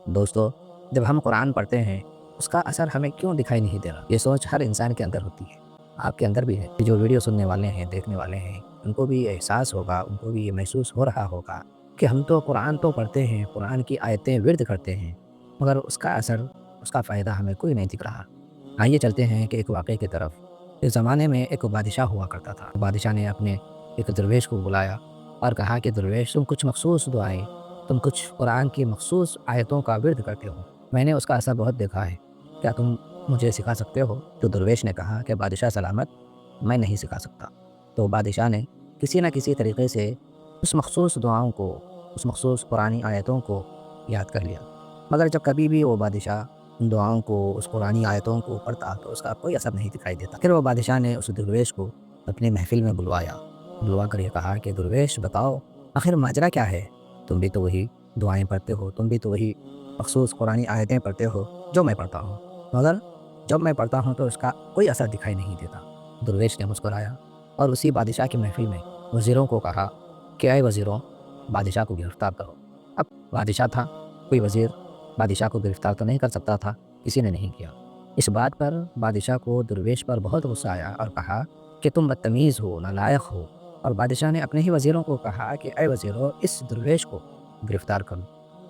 دوستو، جب ہم قرآن پڑھتے ہیں اس کا اثر ہمیں کیوں دکھائی نہیں دے رہا؟ یہ سوچ ہر انسان کے اندر ہوتی ہے، آپ کے اندر بھی ہے۔ جو ویڈیو سننے والے ہیں، دیکھنے والے ہیں، ان کو بھی یہ احساس ہوگا، ان کو بھی یہ محسوس ہو رہا ہوگا کہ ہم تو قرآن تو پڑھتے ہیں، قرآن کی آیتیں ورد کرتے ہیں، مگر اس کا اثر، اس کا فائدہ ہمیں کوئی نہیں دکھ رہا۔ آئیے چلتے ہیں کہ ایک واقعے کی طرف۔ اس زمانے میں ایک بادشاہ ہوا کرتا تھا۔ بادشاہ نے اپنے ایک درویش کو بلایا اور کہا کہ درویش، تم کچھ مخصوص دعائیں، تم کچھ قرآن کی مخصوص آیتوں کا ورد کرتے ہو، میں نے اس کا اثر بہت دیکھا ہے، کیا تم مجھے سکھا سکتے ہو؟ تو درویش نے کہا کہ بادشاہ سلامت، میں نہیں سکھا سکتا۔ تو بادشاہ نے کسی نہ کسی طریقے سے اس مخصوص دعاؤں کو، اس مخصوص قرآنی آیتوں کو یاد کر لیا، مگر جب کبھی بھی وہ بادشاہ ان دعاؤں کو، اس قرآنی آیتوں کو پڑھتا تو اس کا کوئی اثر نہیں دکھائی دیتا۔ پھر وہ بادشاہ نے اس درویش کو اپنی محفل میں بلوا کر یہ کہا کہ درویش، بتاؤ آخر ماجرا کیا ہے؟ تم بھی تو وہی دعائیں پڑھتے ہو، تم بھی تو وہی مخصوص قرآنی آیتیں پڑھتے ہو جو میں پڑھتا ہوں، مگر جب میں پڑھتا ہوں تو اس کا کوئی اثر دکھائی نہیں دیتا۔ درویش نے مسکرایا اور اسی بادشاہ کی محفل میں وزیروں کو کہا کہ اے وزیروں، بادشاہ کو گرفتار کرو۔ اب بادشاہ تھا، کوئی وزیر بادشاہ کو گرفتار تو نہیں کر سکتا تھا، کسی نے نہیں کیا۔ اس بات پر بادشاہ کو درویش پر بہت غصہ آیا اور کہا کہ تم بدتمیز ہو، نالائق ہو، اور بادشاہ نے اپنے ہی وزیروں کو کہا کہ اے وزیروں، اس درویش کو گرفتار کرو۔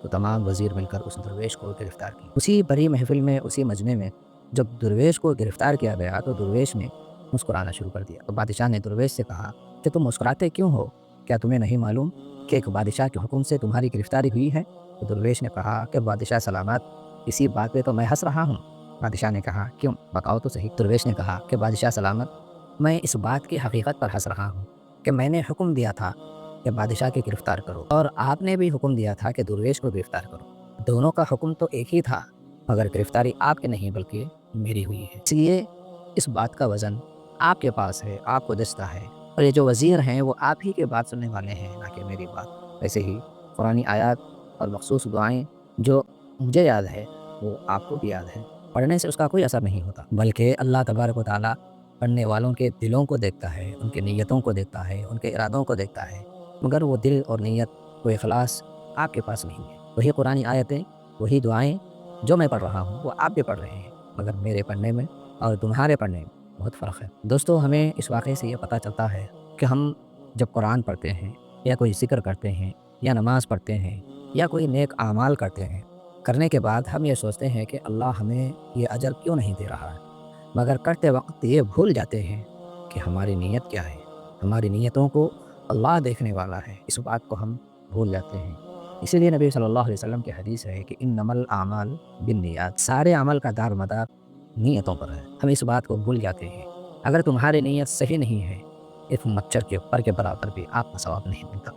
تو تمام وزیر مل کر اس درویش کو گرفتار کیا۔ اسی بڑی محفل میں، اسی مجمع میں جب درویش کو گرفتار کیا گیا تو درویش نے مسکرانا شروع کر دیا۔ تو بادشاہ نے درویش سے کہا کہ تم مسکراتے کیوں ہو؟ کیا تمہیں نہیں معلوم کہ ایک بادشاہ کے حکم سے تمہاری گرفتاری ہوئی ہے؟ تو درویش نے کہا کہ بادشاہ سلامت، اسی بات پہ تو میں ہنس رہا ہوں۔ بادشاہ نے کہا کیوں، بتاؤ تو صحیح۔ درویش نے کہا کہ بادشاہ سلامت، میں اس بات کی حقیقت پر ہنس رہا ہوں کہ میں نے حکم دیا تھا کہ بادشاہ کی گرفتار کرو، اور آپ نے بھی حکم دیا تھا کہ درویش کو گرفتار کرو۔ دونوں کا حکم تو ایک ہی تھا، مگر گرفتاری آپ کے نہیں بلکہ میری ہوئی ہے، اس لیے اس بات کا وزن آپ کے پاس ہے، آپ کو دستہ ہے، اور یہ جو وزیر ہیں وہ آپ ہی کے بات سننے والے ہیں، نہ کہ میری بات۔ ویسے ہی قرآنی آیات اور مخصوص دعائیں جو مجھے یاد ہے وہ آپ کو بھی یاد ہے، پڑھنے سے اس کا کوئی اثر نہیں ہوتا، بلکہ اللہ تبارک و تعالیٰ پڑھنے والوں کے دلوں کو دیکھتا ہے، ان کے نیتوں کو دیکھتا ہے، ان کے ارادوں کو دیکھتا ہے، مگر وہ دل اور نیت، وہ اخلاص آپ کے پاس نہیں ہے۔ وہی قرآنی آیتیں، وہی دعائیں جو میں پڑھ رہا ہوں وہ آپ بھی پڑھ رہے ہیں، مگر میرے پڑھنے میں اور تمہارے پڑھنے میں بہت فرق ہے۔ دوستو، ہمیں اس واقعے سے یہ پتہ چلتا ہے کہ ہم جب قرآن پڑھتے ہیں یا کوئی ذکر کرتے ہیں یا نماز پڑھتے ہیں یا کوئی نیک اعمال کرتے ہیں، کرنے کے بعد ہم یہ سوچتے ہیں کہ اللہ ہمیں یہ اجر کیوں نہیں دے رہا ہے، مگر کرتے وقت یہ بھول جاتے ہیں کہ ہماری نیت کیا ہے۔ ہماری نیتوں کو اللہ دیکھنے والا ہے، اس بات کو ہم بھول جاتے ہیں۔ اسی لیے نبی صلی اللہ علیہ وسلم کی حدیث ہے کہ انما الاعمال بالنیات، سارے عمل کا دار مدار نیتوں پر ہے، ہم اس بات کو بھول جاتے ہیں۔ اگر تمہاری نیت صحیح نہیں ہے، ایک مچھر کے پر کے برابر بھی آپ کا ثواب نہیں ملتا۔